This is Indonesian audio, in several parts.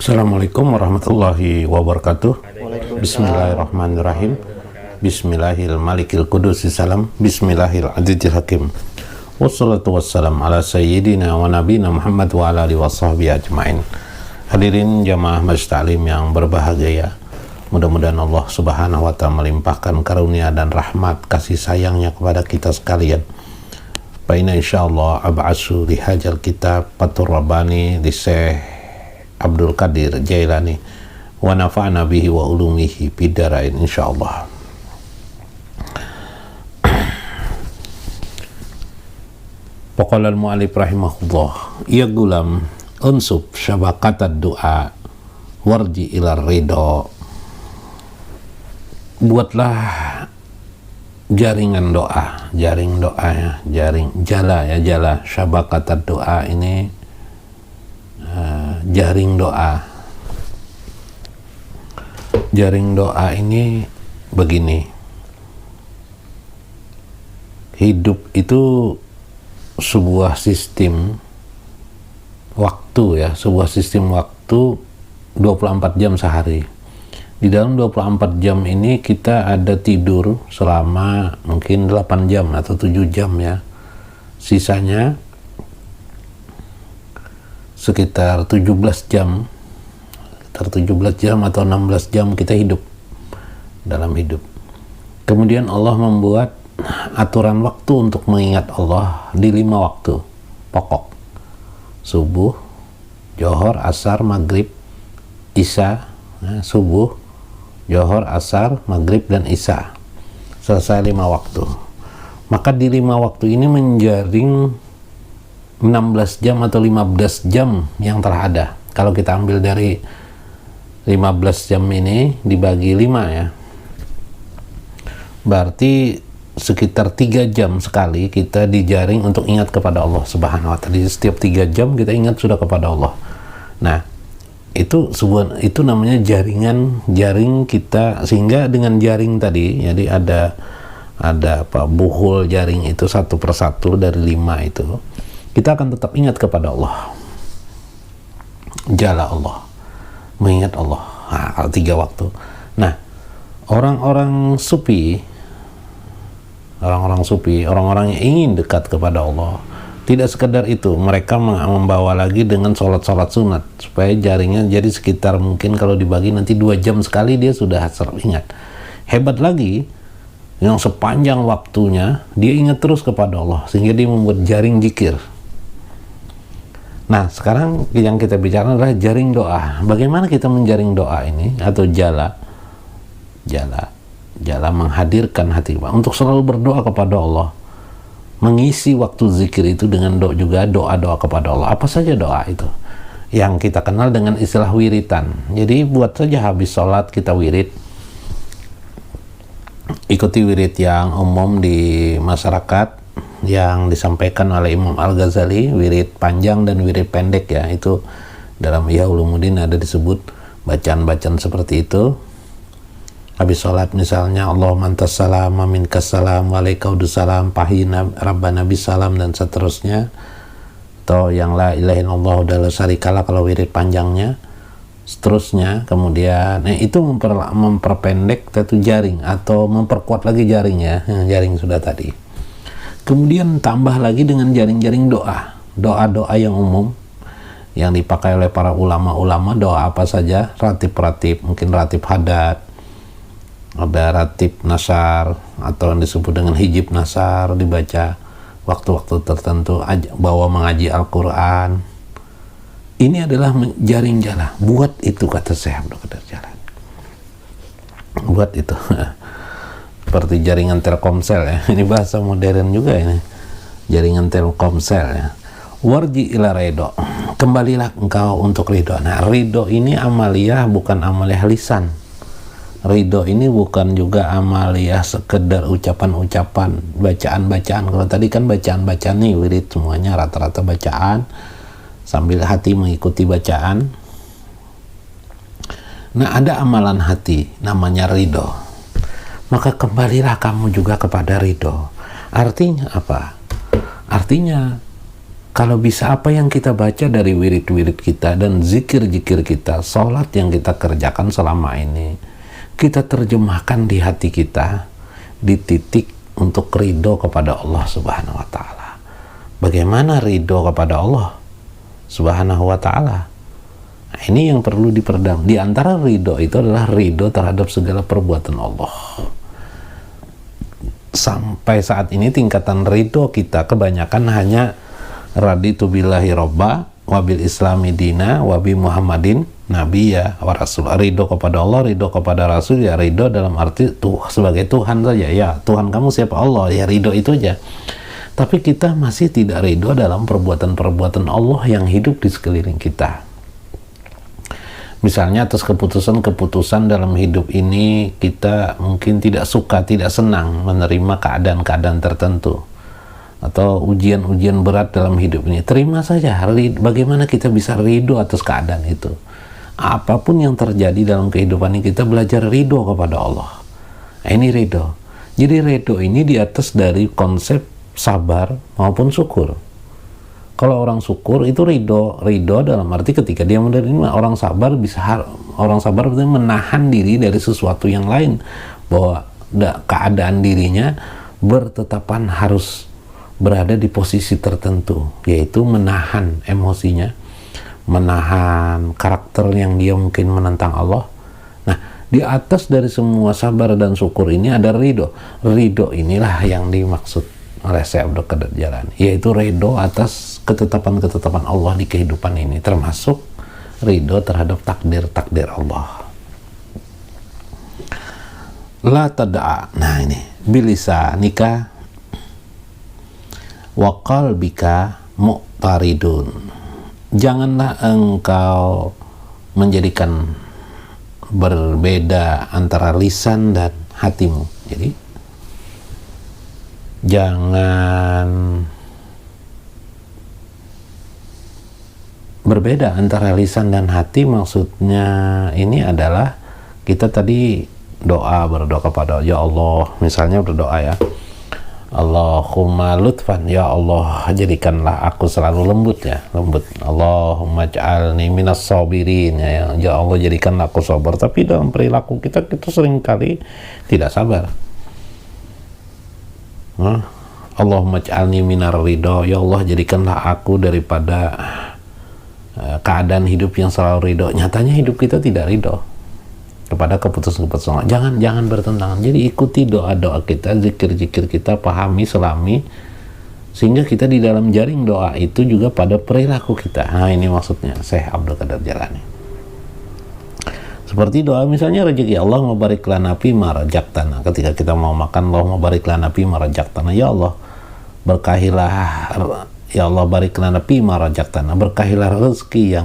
Assalamualaikum warahmatullahi wabarakatuh. Bismillahirrahmanirrahim. Bismillahil Qudusi salam. Bismillahil Azizil Hakim. Wassalatu wassalam ala sayyidina wa nabina Muhammad wa ala alihi wa sahbihi ajma'in. Hadirin jamaah Majlis Ta'lim yang berbahagia, mudah-mudahan Allah subhanahu wa ta'ala melimpahkan karunia dan rahmat kasih sayangnya kepada kita sekalian. Baina insyaallah ab'asu li hajal kitab Fathur Rabbani di Syekh Abdul Qadir Jailani wa nafa'na bihi wa ulumihi bidarain insyaallah. Faqala al-mu'allif rahimahullah, ya gulam unsub syabakatad du'a warji ila ridho. Buatlah jaringan doa, jaring doa ya, jaring jala ya, jala syabakatad doa ini jaring doa. Jaring doa ini begini, hidup itu sebuah sistem waktu ya, sebuah sistem waktu 24 jam sehari. Di dalam 24 jam ini kita ada tidur selama mungkin 8 jam atau 7 jam ya. Sisanya sekitar 17 jam, sekitar 17 jam atau 16 jam kita hidup dalam hidup. Kemudian Allah membuat aturan waktu untuk mengingat Allah di 5 waktu pokok: subuh, johor, asar, maghrib, isya. Subuh, johor, asar, maghrib, dan isya. Selesai 5 waktu. Maka di 5 waktu ini menjaring 16 jam atau 15 jam yang telah ada. Kalau kita ambil dari 15 jam ini dibagi 5 ya, berarti sekitar 3 jam sekali kita dijaring untuk ingat kepada Allah subhanahu wa ta'ala. Setiap 3 jam kita ingat sudah kepada Allah. Nah, itu namanya jaring kita. Sehingga dengan jaring tadi, jadi ada buhul jaring itu satu persatu dari 5 itu, kita akan tetap ingat kepada Allah, jala Allah, mengingat Allah. Nah, kalau 3 waktu. Nah, orang-orang sufi, orang-orang yang ingin dekat kepada Allah, tidak sekedar itu, mereka membawa lagi dengan sholat-sholat sunat supaya jaringnya jadi sekitar, mungkin kalau dibagi nanti 2 jam sekali dia sudah ingat. Hebat lagi, yang sepanjang waktunya dia ingat terus kepada Allah sehingga dia membuat jaring zikir. Nah, sekarang yang kita bicara adalah jaring doa. Bagaimana kita menjaring doa ini atau jala menghadirkan hati untuk selalu berdoa kepada Allah, mengisi waktu zikir itu dengan juga doa-doa kepada Allah. Apa saja doa itu yang kita kenal dengan istilah wiritan. Jadi buat saja habis sholat kita wirid, ikuti wirid yang umum di masyarakat yang disampaikan oleh Imam Al-Ghazali, wirid panjang dan wirid pendek ya. Itu dalam Ihya Ulumuddin ada disebut bacaan-bacaan seperti itu. Habis sholat misalnya Allahumma antas salam wa minkas salam wa alaikaudus salam pahina rabbana bis salam dan seterusnya, atau yang la ilaha illallah wa la syarikalah kalau wirid panjangnya, seterusnya. Kemudian itu memperpendek satu jaring atau memperkuat lagi jaringnya, jaring sudah tadi. Kemudian tambah lagi dengan jaring-jaring doa yang umum yang dipakai oleh para ulama-ulama. Doa apa saja, ratib, mungkin ratib hadat, ada ratib nasar atau yang disebut dengan hijib nasar, dibaca waktu-waktu tertentu, bawa mengaji Al-Quran. Ini adalah jaring jala. Buat itu, kata Syekh Abdul Qadir Jailani, buat itu. Seperti jaringan Telkomsel ya, ini bahasa modern juga ini, jaringan Telkomsel ya. Warji ila ridho, kembalilah engkau untuk ridho. Nah, ridho ini amaliyah, bukan amaliyah lisan. Ridho ini bukan juga amaliyah sekedar ucapan-ucapan, bacaan-bacaan. Kalau tadi kan bacaan-bacaan nih, wirid semuanya rata-rata bacaan sambil hati mengikuti bacaan. Nah, ada amalan hati namanya ridho. Maka kembalilah kamu juga kepada ridho. Artinya apa? Artinya Kalau bisa apa yang kita baca dari wirid-wirid kita dan zikir-zikir kita, sholat yang kita kerjakan selama ini, kita terjemahkan di hati kita, di titik untuk ridho kepada Allah Subhanahu wa Ta'ala. Bagaimana ridho kepada Allah Subhanahu wa Ta'ala? Nah, ini yang perlu diperdam. Di antara ridho itu adalah ridho terhadap segala perbuatan Allah. Sampai saat ini tingkatan ridho kita kebanyakan hanya raditu billahi robba wabil islami dina wabi muhammadin nabiya wa rasul. Ridho kepada Allah, ridho kepada Rasul, ya ridho dalam arti sebagai Tuhan saja. Ya Tuhan kamu siapa? Allah. Ya ridho itu aja. Tapi kita masih tidak ridho dalam perbuatan-perbuatan Allah yang hidup di sekeliling kita. Misalnya atas keputusan-keputusan dalam hidup ini kita mungkin tidak suka, tidak senang menerima keadaan-keadaan tertentu atau ujian-ujian berat dalam hidup ini. Terima saja. Bagaimana kita bisa ridho atas keadaan itu? Apapun yang terjadi dalam kehidupan ini, kita belajar ridho kepada Allah. Nah, ini ridho. Jadi ridho ini di atas dari konsep sabar maupun syukur. Kalau orang syukur itu ridho dalam arti ketika dia menerima. Orang sabar berarti menahan diri dari sesuatu yang lain, bahwa keadaan dirinya bertetapan harus berada di posisi tertentu, yaitu menahan emosinya, menahan karakter yang dia mungkin menentang Allah. Nah, di atas dari semua sabar dan syukur ini ada ridho. Ridho inilah yang dimaksud oleh Syekh Abdul Qadir Jailani, yaitu ridho atas ketetapan-ketetapan Allah di kehidupan ini, termasuk ridho terhadap takdir-takdir Allah. La tada'a, nah ini bilisa nikah wa qalbika mu'taridun. Janganlah engkau menjadikan berbeda antara lisan dan hatimu. Jadi jangan berbeda antara lisan dan hati. Maksudnya ini adalah kita tadi berdoa kepada ya Allah, misalnya berdoa ya, Allahumma lutfan, ya Allah jadikanlah aku selalu lembut. Allahumma ja'alni minas sabirin, ya Allah jadikanlah aku sabar. Tapi dalam perilaku kita seringkali tidak sabar. Allahumma ja'alni minar ridho, ya Allah jadikanlah aku daripada keadaan hidup yang selalu ridho. Nyatanya hidup kita tidak ridho kepada keputusan-keputusan. Jangan bertentangan. Jadi ikuti doa-doa kita, zikir-zikir kita, pahami, selami, sehingga kita di dalam jaring doa itu juga pada perilaku kita. Nah, ini maksudnya Syekh Abdul Qadir Jailani. Seperti doa misalnya rezeki, Allahumma barik lana fima razaqtana. Ketika kita mau makan, Allahumma barik lana fima razaqtana. Ya Allah, berkahilah, ya Allah barik lana fima razaqtana. Berkahilah rezeki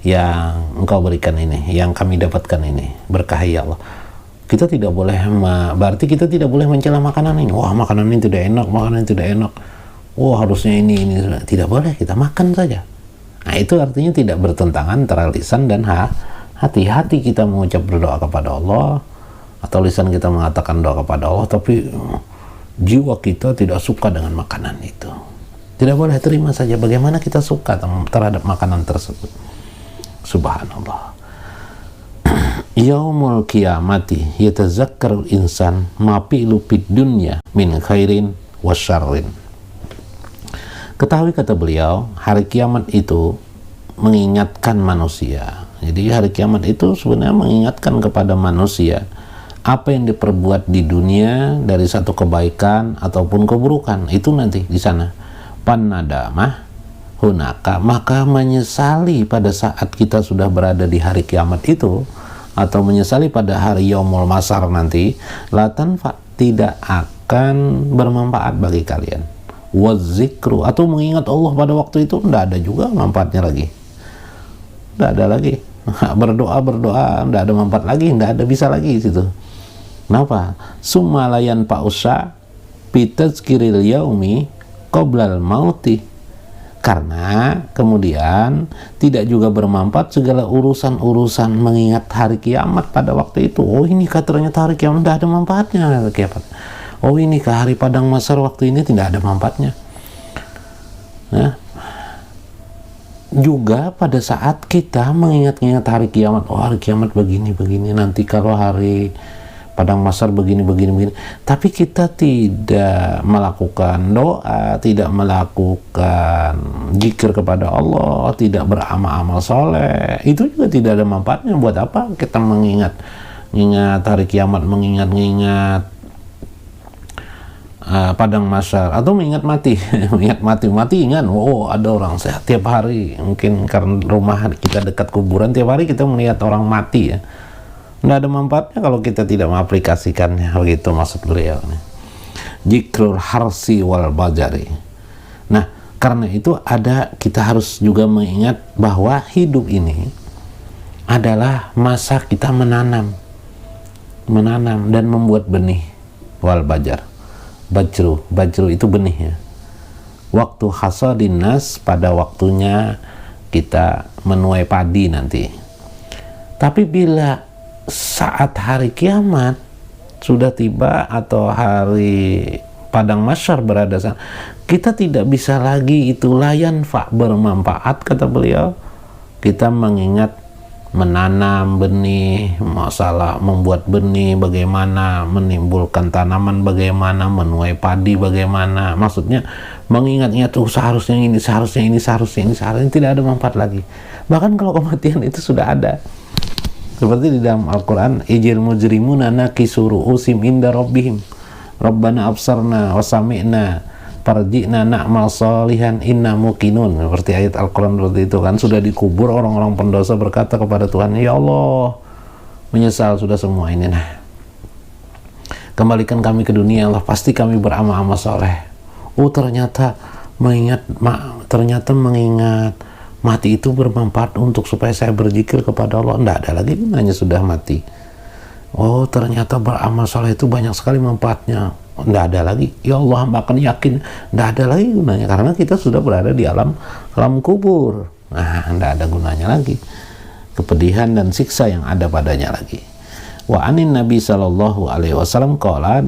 yang engkau berikan ini, yang kami dapatkan ini, berkahi ya Allah. Kita tidak boleh, berarti kita tidak boleh mencela makanan ini. Wah, makanan ini tidak enak, makanan ini tidak enak. Wah, harusnya ini. Tidak boleh, kita makan saja. Nah, itu artinya tidak bertentangan antara lisan dan hati. Kita mengucap berdoa kepada Allah, atau lisan kita mengatakan doa kepada Allah, tapi jiwa kita tidak suka dengan makanan itu. Tidak boleh, terima saja. Bagaimana kita suka terhadap makanan tersebut. Subhanallah. Yaumul qiyamati yatazakkarul insan ma fi'lu fid dunya min khairin wa syarrin. Ketahui, kata beliau, hari kiamat itu mengingatkan manusia. Jadi hari kiamat itu sebenarnya mengingatkan kepada manusia apa yang diperbuat di dunia dari satu kebaikan ataupun keburukan. Itu nanti di sana. Panadamah hunaka, maka menyesali pada saat kita sudah berada di hari kiamat itu, atau menyesali pada hari yaumul masar nanti, latan tidak akan bermanfaat bagi kalian. Wazikru, atau mengingat Allah pada waktu itu tidak ada juga manfaatnya lagi, tidak ada lagi. Berdoa tidak ada manfaat lagi, tidak ada bisa lagi situ. Kenapa? Sumalayan pausa bitazkiril yaumi qoblal mauti. Karena kemudian tidak juga bermanfaat segala urusan-urusan mengingat hari kiamat pada waktu itu. Oh, ini ternyata hari kiamat tidak ada manfaatnya hari kiamat. Oh, ini hari padang mahsyar waktu ini tidak ada manfaatnya. Nah, juga pada saat kita mengingat-ingat hari kiamat, oh hari kiamat begini, nanti kalau hari padang mahsyar begini, tapi kita tidak melakukan doa, tidak melakukan zikir kepada Allah, tidak beramal-amal soleh, itu juga tidak ada manfaatnya. Buat apa kita mengingat hari kiamat, mengingat padang mahsyar, atau mengingat mati ingat, oh ada orang sehat tiap hari, mungkin karena rumah kita dekat kuburan, tiap hari kita melihat orang mati ya. Nggak ada manfaatnya kalau kita tidak mengaplikasikannya. Begitu maksud beliau nih. Zikrul harsi wal bajari. Nah, karena itu kita harus juga mengingat bahwa hidup ini adalah masa kita menanam dan membuat benih. Wal bajar, bajru itu benih ya. Waktu hasadin nas, pada waktunya kita menuai padi nanti. Tapi bila saat hari kiamat sudah tiba atau hari padang mahsyar berada sana, kita tidak bisa lagi itu layan bermanfaat, kata beliau. Kita mengingat menanam benih, masalah membuat benih bagaimana, menimbulkan tanaman bagaimana, menuai padi bagaimana, maksudnya mengingat-ingat seharusnya ini, tidak ada manfaat lagi. Bahkan kalau kematian itu sudah ada, seperti di dalam Al-Quran, ijil mujrimuna nakisu ru'usim inda rabbihim rabbana absarna wa sami'na farji'na na'mal salihan inna muqinun. Seperti ayat Al-Quran seperti itu kan. Sudah dikubur orang-orang pendosa berkata kepada Tuhan, ya Allah, menyesal sudah semua ini. Nah, kembalikan kami ke dunia Allah, pasti kami beramal-amal soleh. Oh ternyata mengingat mati itu bermanfaat untuk supaya saya berzikir kepada Allah. Tidak ada lagi gunanya sudah mati. Oh ternyata beramal soleh itu banyak sekali manfaatnya. Tidak ada lagi. Ya Allah, hamba akan yakin. Tidak ada lagi gunanya karena kita sudah berada di alam kubur. Nah, tidak ada gunanya lagi. Kepedihan dan siksa yang ada padanya lagi. Wa anin Nabi sallallahu alaihi wasallam qala,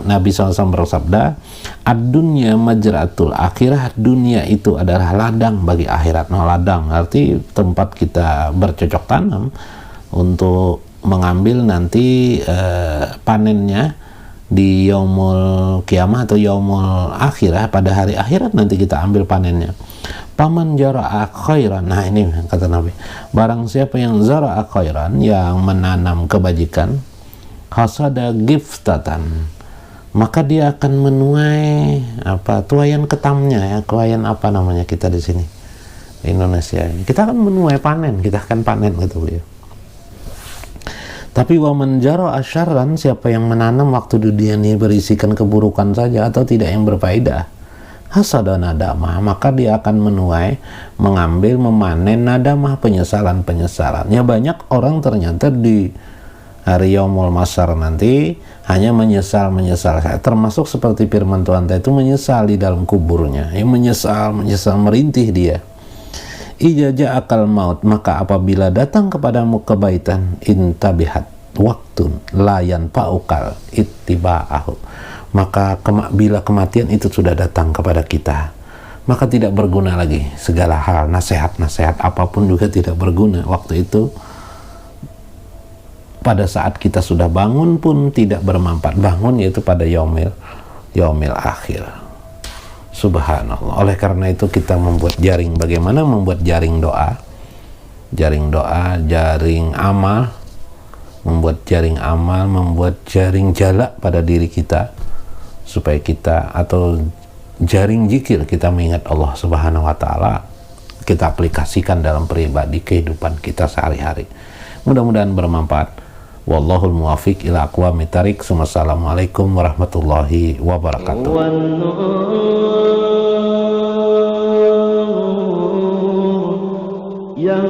Nabi SAW bersabda, ad-dunya majratul akhirah, dunia itu adalah ladang bagi akhirat. Nah, ladang arti tempat kita bercocok tanam untuk mengambil nanti panennya di yaumul kiamah atau yaumul akhirah, pada hari akhirat nanti kita ambil panennya. Paman jara'a khairan, nah ini kata Nabi, barang siapa yang zara'a khairan, yang menanam kebajikan, hasada giftatan, maka dia akan menuai tuaian ketamnya ya, tuaian apa namanya kita di sini di Indonesia ini, kita akan menuai panen, kita akan panen gitu ya. Tapi waman jara'a syarran, siapa yang menanam waktu dunia ini berisikan keburukan saja atau tidak yang berfaedah, hasada nadamah, maka dia akan menuai, mengambil, memanen nadamah, penyesalan. Ya, banyak orang ternyata di hari yaumul mahsyar nanti hanya menyesal. Saya termasuk seperti firman Tuhan itu, menyesal di dalam kuburnya, ya, menyesal, merintih dia. Ijazah akal maut, maka apabila datang kepadamu kebaikan, intabihat waktun layan paukal ittiba'ahu, maka bila kematian itu sudah datang kepada kita, maka tidak berguna lagi segala hal, nasihat apapun juga tidak berguna waktu itu. Pada saat kita sudah bangun pun tidak bermanfaat, bangun yaitu pada yaumil akhir. Subhanallah. Oleh karena itu kita membuat jaring. Bagaimana membuat jaring doa, jaring amal, membuat jaring jalak pada diri kita, supaya kita, atau jaring zikir, kita mengingat Allah Subhanahu wa Ta'ala, kita aplikasikan dalam pribadi kehidupan kita sehari-hari. Mudah-mudahan bermanfaat. Wallahul muwafiq ila aqwamit thariq. Wassalamualaikum warahmatullahi wabarakatuh. Yang